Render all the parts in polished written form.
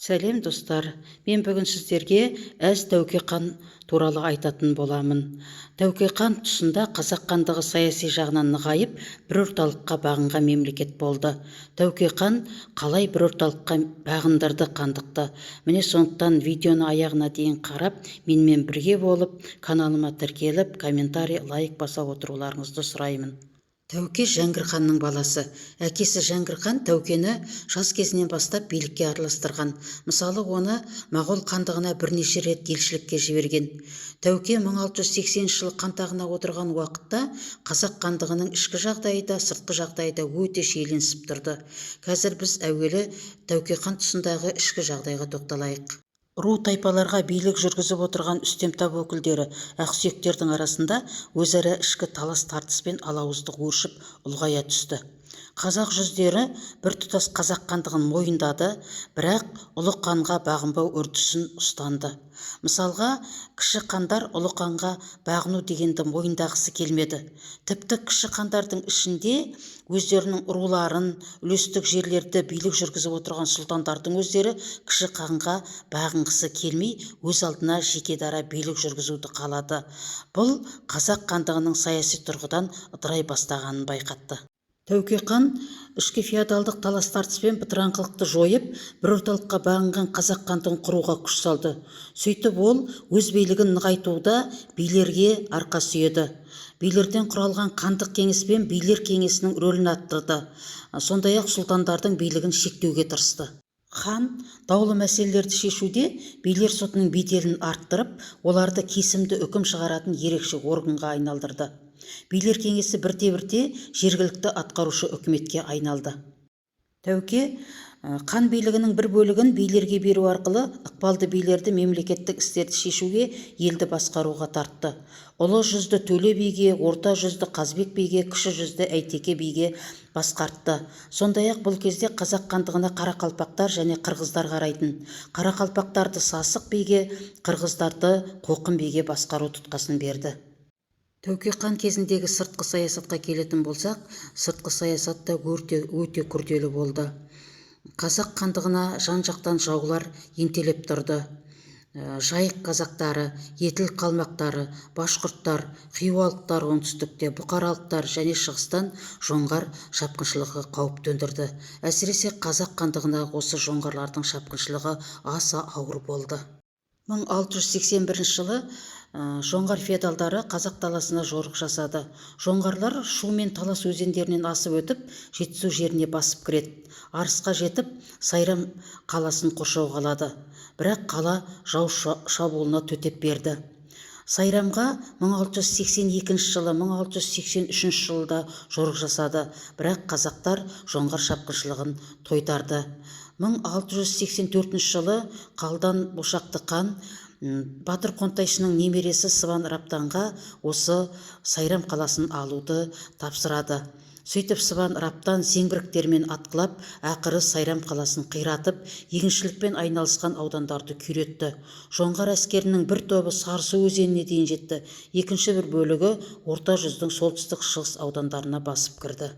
Сәлем достар, мен бүгін сіздерге әз Тәуке хан туралы айтатын боламын. Тәуке хан тұсында қазақ хандығы саяси жағынан нығайып, бір орталыққа бағынған мемлекет болды. Тәуке хан қалай бір орталыққа бағындырды хандықты? Міне сондықтан видеоны аяғына дейін қарап, менімен бірге болып, каналыма тіркеліп, комментарий, лайк баса отыруларыңызды сұраймын. Тәуке Жәңгір ханның баласы. Әкесі Жәңгір хан Тәукені жас кезінен бастап билікке араластырған. Мысалы, оны Моғол хандығына бірнеше рет елшілікке жіберген. Тәуке 1680 жылы хан тағына отырған уақытта қазақ хандығының ішкі жағдайы да, сыртқы жағдайы да өте шиеленісіп тұрды. Қазір біз әуелі Тәуке хан тұсындағы ішкі жағдайға тоқталайық. Ру тайпаларға билік жүргізіп отырған үстемтап өкілдері ақсүйектердің арасында өзара ішкі талас тартыспен алауыздық өршіп ұлғая түсті. Қазақ жүздері біртұтас қазақ хандығын мойындады, бірақ ұлы ханға бағынбау үрдісін ұстанды. Мысалға, кіші хандар ұлы ханға бағыну дегенді мойындағысы келмеді. Тіпті кіші хандардың ішінде өздерінің руларын, үлестік жерлерді билік жүргізіп отырған сұлтандардың өздері кіші ханға бағынғысы келмей, өз алдына жеке дара билік жүргізуді қалады. Бұл қазақ хандығының саяси тұрғыдан ыдырай бастағанын байқатты. Тәуке хан ішкі феодалдық талас тартыспен бытыраңқылықты жойып, бір орталыққа бағынған қазақ хандығын құруға күш салды. Сөйтіп ол өз билігін нығайтуда билерге арқа сүйеді. Билерден құралған хандық кеңес пен билер кеңесінің рөлін арттырды. Сондай-ақ сұлтандардың билігін шектеуге тырысты. Хан даулы мәселелерді шешуде билер сотының беделін арттырып, оларды кесімді үкім шығаратын ерекше органға айналдырды. Билер кеңесі бірте-бірте жергілікті атқарушы үкіметке айналды. Тәуке хан билігінің бір бөлігін билерге беру арқылы ықпалды билерді мемлекеттік істерді шешуге, елді басқаруға тартты. Ұлы жүзді Төле биге, орта жүзді Қазбек биге, кіші жүзді Әйтеке биге басқартты. Сондай-ақ бұл кезде қазақ хандығына қарақалпақтар және қырғыздар қарайтын. Қарақалпақтарды Сасық биге, қырғыздарды Қоқым биге басқару тұтқасын берді. Тәуке хан кезіндегі сыртқы саясатқа келетін болсақ, сыртқы саясатта өте күрделі болды. Қазақ хандығына жан-жақтан жаулар ентелеп тұрды. Жайық қазақтары, Еділ қалмақтары, башқұрттар, хиуалықтар оңтүстікте, бұқаралықтар және шығыстан жоңғар шапқыншылығы қауіп төндірді. Әсіресе қазақ хандығына осы жоңғарлардың шапқыншылығы аса ауыр болды. 1681 жылы жоңғар феодалдары қазақ даласына жорық жасады. Жоңғарлар Шу мен Талас өзендерінен асып өтіп, Жетісу жеріне басып кіреді. Арысқа жетіп, Сайрам қаласын қоршауға алады. Бірақ қала жау шабуылына төтеп берді. Сайрамға 1682 жылы, 1683 жылда жорық жасады. Бірақ қазақтар жоңғар шапқыншылығын тойтарды. 1684 жылы Қалдан Бошақты хан Батыр Қонтайшының немересі Сыбан Раптанға осы Сайрам қаласын алуды тапсырады. Сөйтіп Сыбан Раптан зеңбіректермен атқылап, ақыры Сайрам қаласын қиратып, егіншілікпен айналысқан аудандарды күйретті. Жоңғар әскерінің бір тобы Сарысу өзеніне дейін жетті. Екінші бір бөлігі орта жүздің солтүстік шығыс аудандарына басып кірді.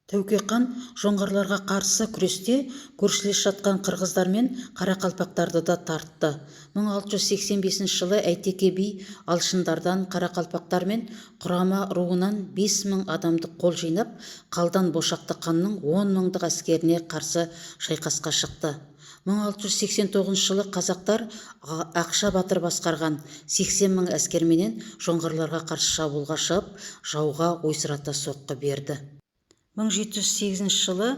Тәуке хан жоңғарларға қарсы күресте көршілес жатқан қырғыздар мен қарақалпақтарды да тартты. 1685 жылы Әйтеке би алшындардан, қарақалпақтар мен құрама руынан 5000 адамдық қол жинап, Қалдан Бошақты ханның 10 мыңдық әскеріне қарсы шайқасқа шықты. 1689 жылы қазақтар Ақша батыр басқарған 80 мың әскерменен жоңғарларға қарсы шабуылға шығып, жауға ойсырата соққы берді. 1708 жылы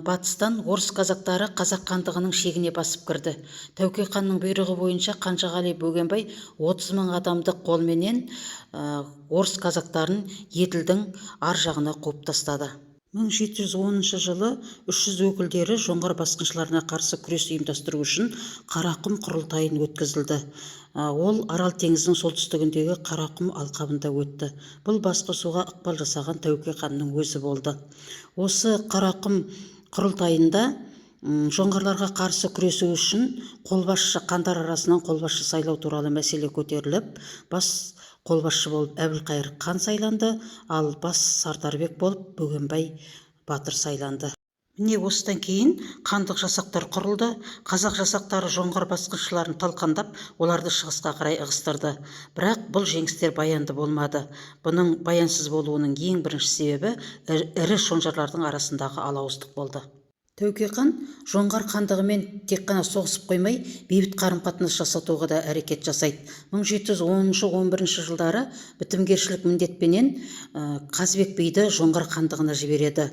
батыстан орыс казактары қазақ хандығының шегіне басып кірді. Тәуке ханның бұйрығы бойынша Қанжығали Бөгенбай 30 мың адамдық қолменен орыс казактарын Еділдің ар жағына қуып тастады. 1710 жылы 300 өкілдері жоңғар басқыншыларына қарсы күрес ұйымдастыру үшін Қарақұм құрылтайын өткізілді. Ол Арал теңізінің солтүстігіндегі Қарақұм алқабында өтті. Бұл басқосуға ықпал жасаған Тәуке ханның өзі болды. Осы Қарақұм құрылтайында жоңғарларға қарсы күресу үшін қолбасшы хандар арасынан қолбасшы сайлау туралы мәселе көтеріліп, бас қолбасшы болып Әбілқайыр хан сайланды, ал бас Сардарбек болып Бөгенбай батыр сайланды. міне осыдан кейін қандық жасақтар құрылды. Қазақ жасақтары жоңғар басқыншыларын талқандап, оларды шығысқа қарай ығыстырды. Бірақ бұл жеңістер баянды болмады. Бұның баянсыз болуының ең бірінші себебі ірі шонжарлардың арасындағы алауыздық болды. Тәуке хан жоңғар хандығымен тек қана соғысып қоймай, бейбіт қарым-қатынас жасатуға да әрекет жасайды. 1710-11 жылдары бітімгершілік міндетпенен Қазбек биді жоңғар хандығына жібереді.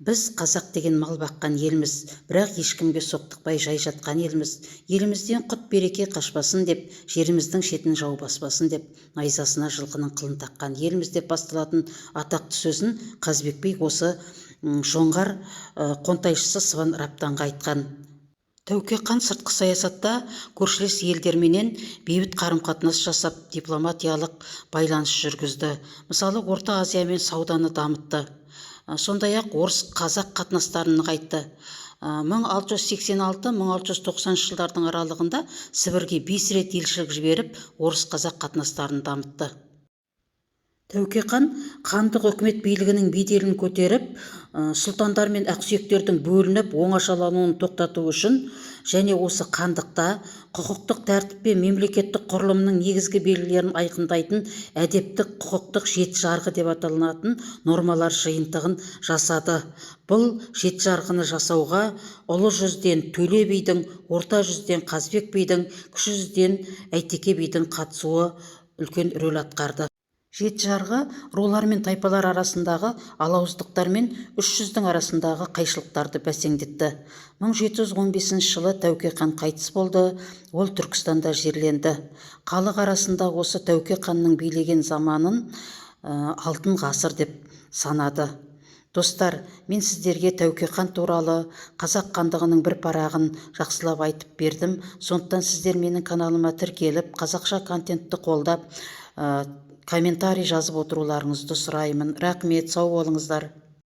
Біз қазақ деген мал баққан елміз, бірақ ешкімге соқтықпай жай жатқан елміз. Елімізден құт береке қашпасын деп, жеріміздің шетін жау баспасын деп, найзасына жылқының қылын таққан елміз деп басталатын атақты сөзін Қазбек би осы жоңғар қонтайшысы Сыбан Раптанға айтқан. Тәуке хан сыртқы саясатта көршілес елдерменен бейбіт қарым-қатынас жасап, дипломатиялық байланыс жүргізді. Мысалы, Орта Азиямен сауданы дамытты. Сондай-ақ орыс-қазақ қатынастарын нығайтты. 1686-1690 жылдардың аралығында Сібірге 5 рет елшілік жіберіп, орыс-қазақ қатынастарын дамытты. Тәуке хан хандық үкімет билігінің беделін көтеріп, сұлтандар мен ақсүйектердің бөлініп оңашалануын тоқтату үшін және осы хандықта құқықтық тәртіп пен мемлекеттік құрылымның негізгі белгілерін айқындайтын әдептік құқықтық жеті жарғы деп аталынатын нормалар жиынтығын жасады. Бұл жеті жарғыны жасауға ұлы жүзден Төле бидің, орта жүзден Қазбек бидің, кіші жүзден Әйтеке бидің қатысуы үлкен рөл атқарды. Жеті жарғы рулар мен тайпалар арасындағы алауыздықтар мен үш жүздің арасындағы қайшылықтарды бәсеңдетті. 1715 жылы Тәуке хан қайтыс болды, ол Түркістанда жерленді. Халық арасында осы Тәуке ханның билеген заманын алтын ғасыр деп санады. Достар, мен сіздерге Тәуке хан туралы қазақ хандығының бір парағын жақсылап айтып бердім. Сондықтан сіздер менің каналыма тіркеліп, қазақша контентті қолдап, комментарий жазып отыруларыңызды сұраймын. Рахмет, сау болыңыздар.